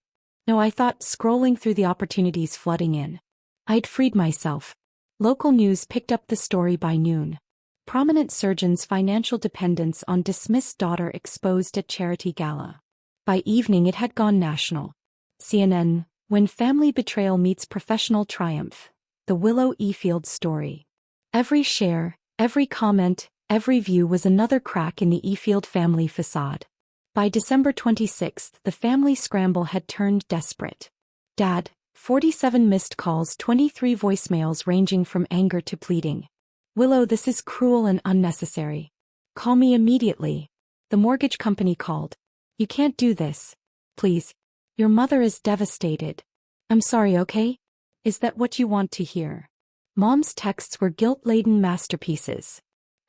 No, I thought, scrolling through the opportunities flooding in. I'd freed myself. Local news picked up the story by noon. Prominent surgeon's financial dependence on dismissed daughter exposed at charity gala. By evening it had gone national. CNN, when family betrayal meets professional triumph. The Willow Efield story. Every share, every comment, every view was another crack in the Efield family facade. By December 26, the family scramble had turned desperate. Dad, 47 missed calls, 23 voicemails ranging from anger to pleading. "Willow, this is cruel and unnecessary. Call me immediately." The mortgage company called. "You can't do this. Please. Your mother is devastated." "I'm sorry, okay? Is that what you want to hear?" Mom's texts were guilt-laden masterpieces.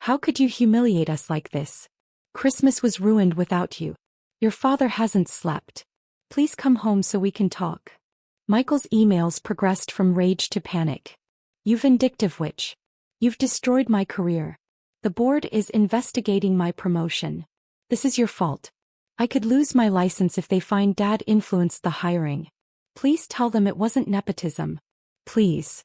"How could you humiliate us like this? Christmas was ruined without you. Your father hasn't slept. Please come home so we can talk." Michael's emails progressed from rage to panic. "You vindictive witch. You've destroyed my career. The board is investigating my promotion. This is your fault. I could lose my license if they find Dad influenced the hiring. Please tell them it wasn't nepotism. Please."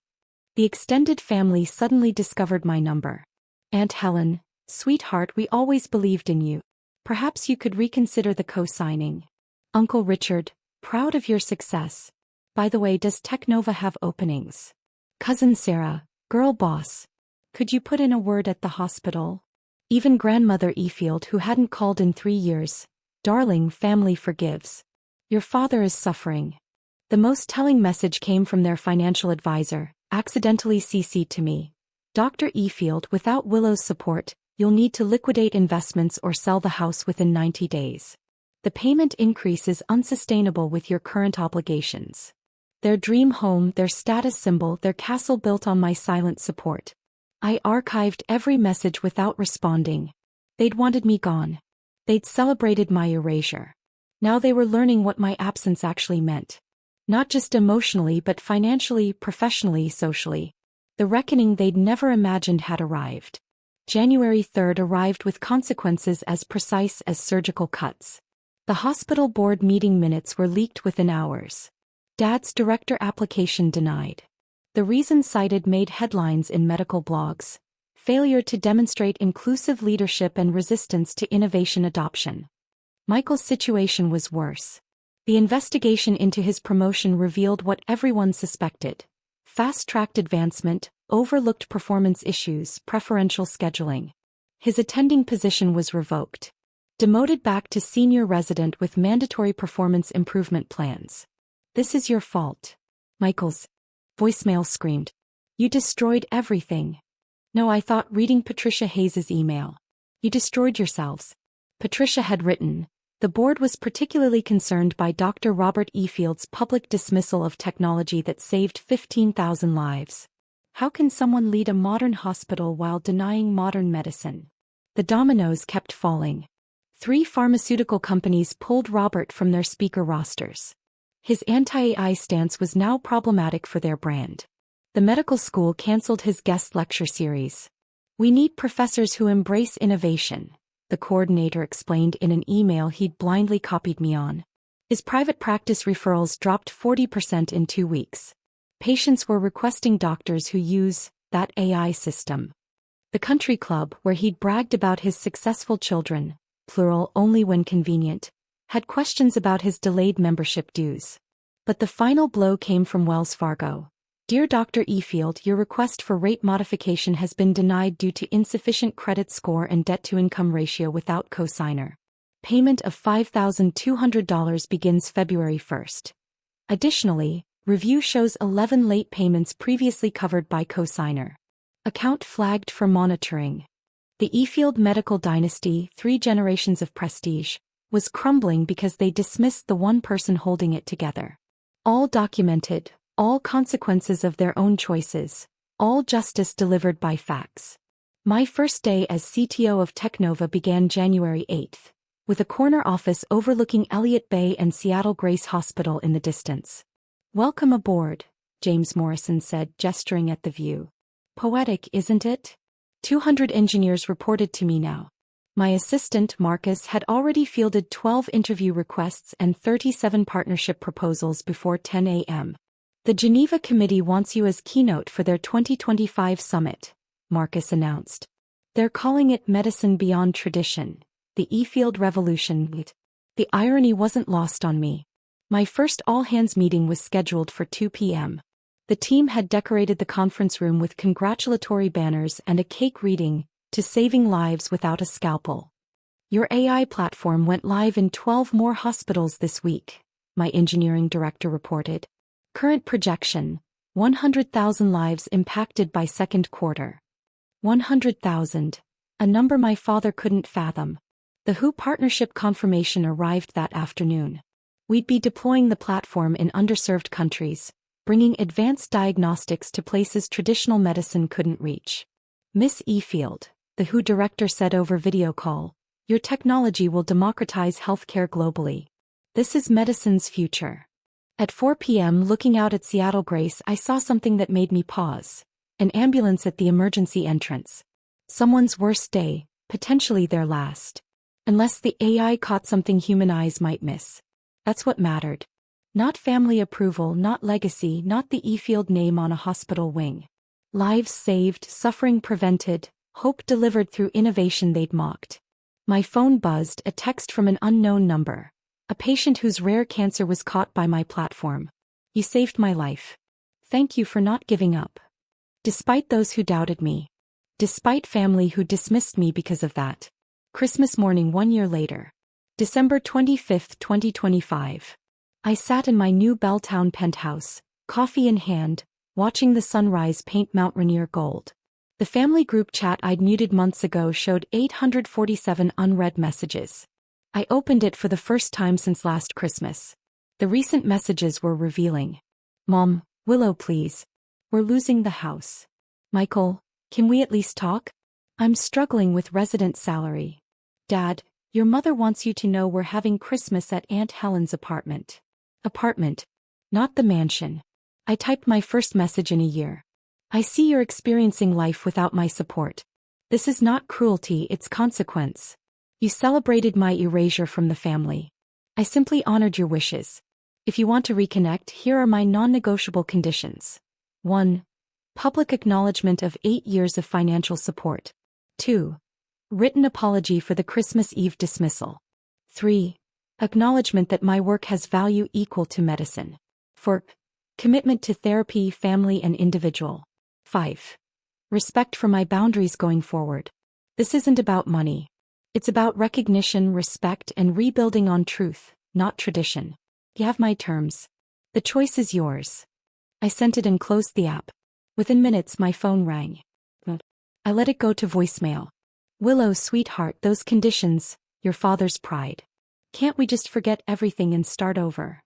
The extended family suddenly discovered my number. "Aunt Helen, sweetheart, we always believed in you. Perhaps you could reconsider the co-signing. Uncle Richard, proud of your success. By the way, does Technova have openings? Cousin Sarah, girl boss. Could you put in a word at the hospital?" Even grandmother Efield, who hadn't called in 3 years. "Darling, family forgives. Your father is suffering." The most telling message came from their financial advisor, accidentally CC'd to me. "Dr. Efield, without Willow's support, you'll need to liquidate investments or sell the house within 90 days. The payment increase is unsustainable with your current obligations." Their dream home, their status symbol, their castle built on my silent support. I archived every message without responding. They'd wanted me gone. They'd celebrated my erasure. Now they were learning what my absence actually meant. Not just emotionally but financially, professionally, socially. The reckoning they'd never imagined had arrived. January 3rd arrived with consequences as precise as surgical cuts. The hospital board meeting minutes were leaked within hours. Dad's director application denied. The reason cited made headlines in medical blogs. Failure to demonstrate inclusive leadership and resistance to innovation adoption. Michael's situation was worse. The investigation into his promotion revealed what everyone suspected. Fast-tracked advancement, overlooked performance issues, preferential scheduling. His attending position was revoked. Demoted back to senior resident with mandatory performance improvement plans. "This is your fault." Michael's voicemail screamed. "You destroyed everything." No, I thought, reading Patricia Hayes's email. "You destroyed yourselves." Patricia had written, "The board was particularly concerned by Dr. Robert Efield's public dismissal of technology that saved 15,000 lives. How can someone lead a modern hospital while denying modern medicine?" The dominoes kept falling. 3 pharmaceutical companies pulled Robert from their speaker rosters. His anti-AI stance was now problematic for their brand. The medical school canceled his guest lecture series. "We need professors who embrace innovation," the coordinator explained in an email he'd blindly copied me on. His private practice referrals dropped 40% in 2 weeks. Patients were requesting doctors who use that AI system. The country club, where he'd bragged about his successful children, plural only when convenient, had questions about his delayed membership dues. But the final blow came from Wells Fargo. "Dear Dr. Efield, your request for rate modification has been denied due to insufficient credit score and debt-to-income ratio without cosigner. Payment of $5,200 begins February 1st. Additionally, review shows 11 late payments previously covered by cosigner. Account flagged for monitoring." The Efield medical dynasty, 3 generations of prestige, was crumbling because they dismissed the one person holding it together. All documented, all consequences of their own choices, all justice delivered by facts. My first day as CTO of Technova began January 8th, with a corner office overlooking Elliott Bay and Seattle Grace Hospital in the distance. "Welcome aboard," James Morrison said, gesturing at the view. Poetic, isn't it? 200 engineers reported to me now. My assistant, Marcus, had already fielded 12 interview requests and 37 partnership proposals before 10 a.m. The Geneva Committee wants you as keynote for their 2025 summit, Marcus announced. They're calling it Medicine Beyond Tradition, the E-Field Revolution. The irony wasn't lost on me. My first all-hands meeting was scheduled for 2 p.m. The team had decorated the conference room with congratulatory banners and a cake reading, "To Saving Lives Without a Scalpel." Your AI platform went live in 12 more hospitals this week, my engineering director reported. Current projection, 100,000 lives impacted by second quarter. 100,000, a number my father couldn't fathom. The WHO partnership confirmation arrived that afternoon. We'd be deploying the platform in underserved countries, bringing advanced diagnostics to places traditional medicine couldn't reach. Miss E-Field, the WHO director said over video call, "Your technology will democratize healthcare globally. This is medicine's future." At 4 p.m. looking out at Seattle Grace, I saw something that made me pause. An ambulance at the emergency entrance. Someone's worst day, potentially their last. Unless the AI caught something human eyes might miss. That's what mattered. Not family approval, not legacy, not the E-Field name on a hospital wing. Lives saved, suffering prevented, hope delivered through innovation they'd mocked. My phone buzzed, a text from an unknown number. A patient whose rare cancer was caught by my platform. "You saved my life. Thank you for not giving up." Despite those who doubted me. Despite family who dismissed me because of that. Christmas morning 1 year later. December 25, 2025. I sat in my new Belltown penthouse, coffee in hand, watching the sunrise paint Mount Rainier gold. The family group chat I'd muted months ago showed 847 unread messages. I opened it for the first time since last Christmas. The recent messages were revealing. "Mom, Willow please. We're losing the house. Michael, can we at least talk? I'm struggling with resident salary. Dad, your mother wants you to know we're having Christmas at Aunt Helen's apartment." Apartment. Not the mansion. I typed my first message in a year. "I see you're experiencing life without my support. This is not cruelty, it's consequence. You celebrated my erasure from the family. I simply honored your wishes. If you want to reconnect, here are my non-negotiable conditions. 1. Public acknowledgement of 8 years of financial support. 2. Written apology for the Christmas Eve dismissal. 3. Acknowledgement that my work has value equal to medicine. 4. Commitment to therapy, family and individual. 5. Respect for my boundaries going forward. This isn't about money. It's about recognition, respect, and rebuilding on truth, not tradition. You have my terms. The choice is yours." I sent it and closed the app. Within minutes my phone rang. I let it go to voicemail. "Willow, sweetheart, those conditions, your father's pride. Can't we just forget everything and start over?"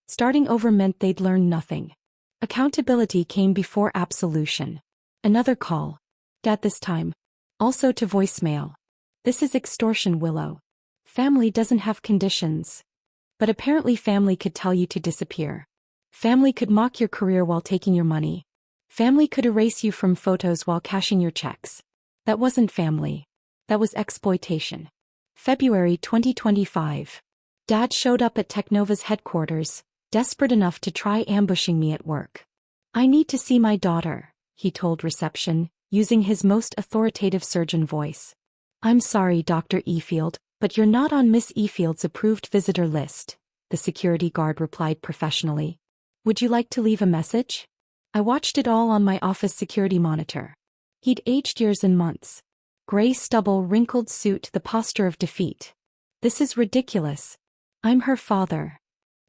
Starting over meant they'd learn nothing. Accountability came before absolution. Another call. Dad this time. Also to voicemail. "This is extortion, Willow. Family doesn't have conditions." But apparently family could tell you to disappear. Family could mock your career while taking your money. Family could erase you from photos while cashing your checks. That wasn't family. That was exploitation. February 2025. Dad showed up at Technova's headquarters, desperate enough to try ambushing me at work. "I need to see my daughter," he told reception, using his most authoritative surgeon voice. "I'm sorry, Dr. E-Field, but you're not on Miss E-Field's approved visitor list," the security guard replied professionally. "Would you like to leave a message?" I watched it all on my office security monitor. He'd aged years and months. Gray stubble, wrinkled suit, the posture of defeat. "This is ridiculous. I'm her father.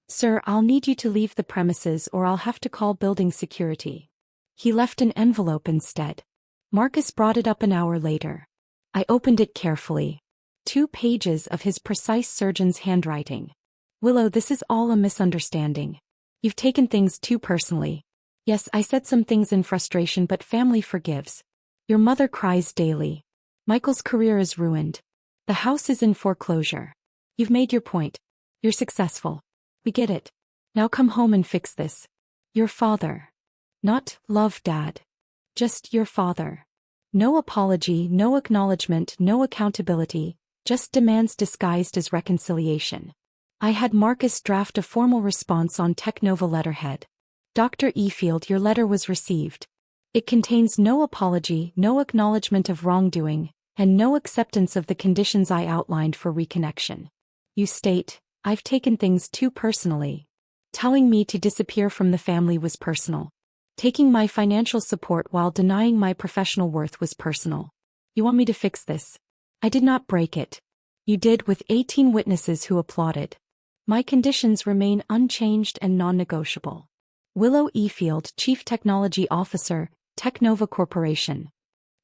Sir, I'll need you to leave the premises or I'll have to call building security." He left an envelope instead. Marcus brought it up an hour later. I opened it carefully. 2 pages of his precise surgeon's handwriting. "Willow, this is all a misunderstanding. You've taken things too personally. Yes, I said some things in frustration, but family forgives. Your mother cries daily. Michael's career is ruined. The house is in foreclosure. You've made your point. You're successful. We get it. Now come home and fix this. Your father." Not, "Love, Dad." Just your father. No apology, no acknowledgement, no accountability, just demands disguised as reconciliation. I had Marcus draft a formal response on Technova letterhead. Dr. Efield, your letter was received. It contains no apology, no acknowledgement of wrongdoing, and no acceptance of the conditions I outlined for reconnection. You state, I've taken things too personally. Telling me to disappear from the family was personal. Taking my financial support while denying my professional worth was personal. You want me to fix this? I did not break it. You did, with 18 witnesses who applauded. My conditions remain unchanged and non-negotiable. Willow Efield, Chief Technology Officer, Technova Corporation.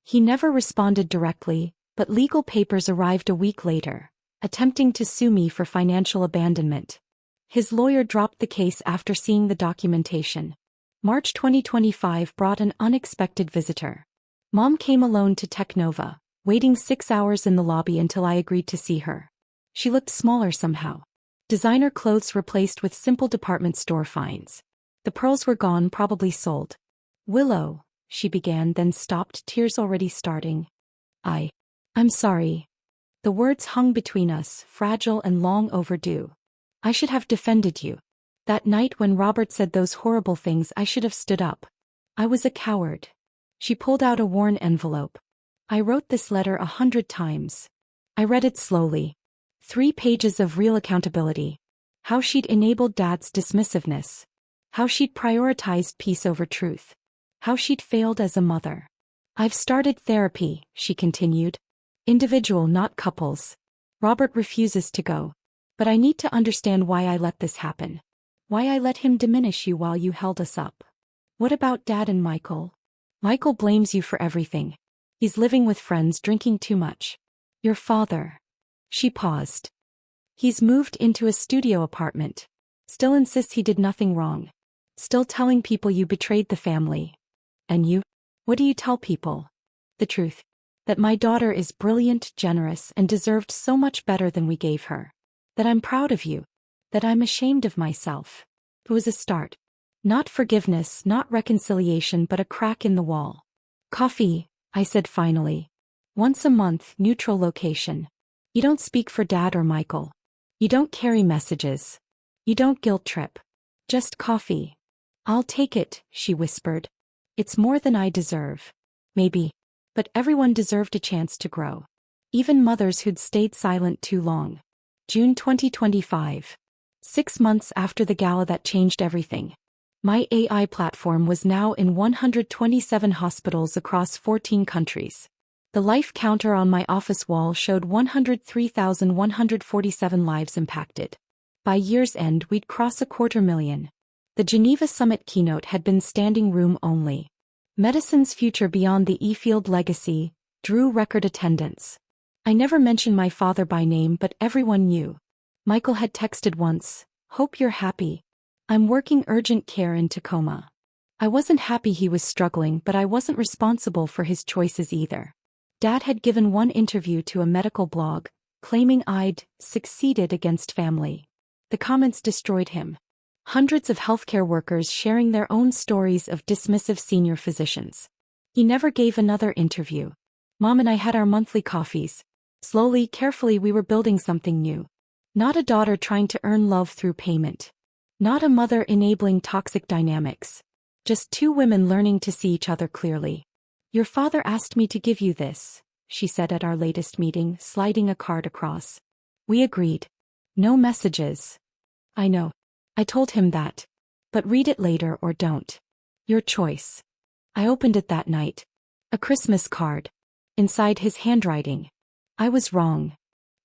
He never responded directly, but legal papers arrived a week later, attempting to sue me for financial abandonment. His lawyer dropped the case after seeing the documentation. March 2025 brought an unexpected visitor. Mom came alone to Technova, waiting 6 hours in the lobby until I agreed to see her. She looked smaller somehow. Designer clothes replaced with simple department store finds. The pearls were gone, probably sold. Willow, she began, then stopped, tears already starting. I'm sorry. The words hung between us, fragile and long overdue. I should have defended you. That night when Robert said those horrible things, I should have stood up. I was a coward. She pulled out a worn envelope. I wrote this letter 100 times. I read it slowly. 3 pages of real accountability. How she'd enabled Dad's dismissiveness. How she'd prioritized peace over truth. How she'd failed as a mother. I've started therapy, she continued. Individual, not couples. Robert refuses to go. But I need to understand why I let this happen. Why I let him diminish you while you held us up. What about Dad and Michael? Michael blames you for everything. He's living with friends, drinking too much. Your father. She paused. He's moved into a studio apartment. Still insists he did nothing wrong. Still telling people you betrayed the family. And you? What do you tell people? The truth. That my daughter is brilliant, generous, and deserved so much better than we gave her. That I'm proud of you. That I'm ashamed of myself. It was a start. Not forgiveness, not reconciliation, but a crack in the wall. Coffee, I said finally. Once a month, neutral location. You don't speak for Dad or Michael. You don't carry messages. You don't guilt trip. Just coffee. I'll take it, she whispered. It's more than I deserve. Maybe. But everyone deserved a chance to grow. Even mothers who'd stayed silent too long. June 2025. 6 months after the gala that changed everything. My AI platform was now in 127 hospitals across 14 countries. The life counter on my office wall showed 103,147 lives impacted. By year's end, we'd cross 250,000. The Geneva Summit keynote had been standing room only. Medicine's future beyond the Efield legacy drew record attendance. I never mentioned my father by name, but everyone knew. Michael had texted once, "Hope you're happy. I'm working urgent care in Tacoma." I wasn't happy he was struggling, but I wasn't responsible for his choices either. Dad had given one interview to a medical blog, claiming I'd succeeded against family. The comments destroyed him. Hundreds of healthcare workers sharing their own stories of dismissive senior physicians. He never gave another interview. Mom and I had our monthly coffees. Slowly, carefully, we were building something new. Not a daughter trying to earn love through payment. Not a mother enabling toxic dynamics. Just 2 women learning to see each other clearly. Your father asked me to give you this, she said at our latest meeting, sliding a card across. We agreed. No messages. I know. I told him that. But read it later or don't. Your choice. I opened it that night. A Christmas card. Inside, his handwriting. I was wrong.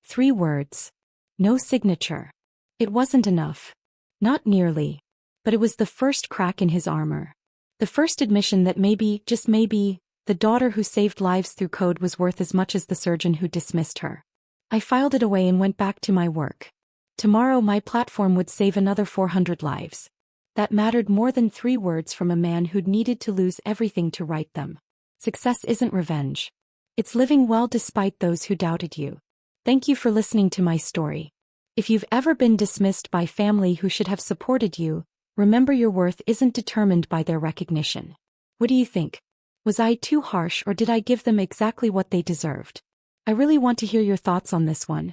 3 words. No signature. It wasn't enough. Not nearly. But it was the first crack in his armor. The first admission that maybe, just maybe, the daughter who saved lives through code was worth as much as the surgeon who dismissed her. I filed it away and went back to my work. Tomorrow my platform would save another 400 lives. That mattered more than 3 words from a man who'd needed to lose everything to write them. Success isn't revenge. It's living well despite those who doubted you. Thank you for listening to my story. If you've ever been dismissed by family who should have supported you, remember your worth isn't determined by their recognition. What do you think? Was I too harsh or did I give them exactly what they deserved? I really want to hear your thoughts on this one.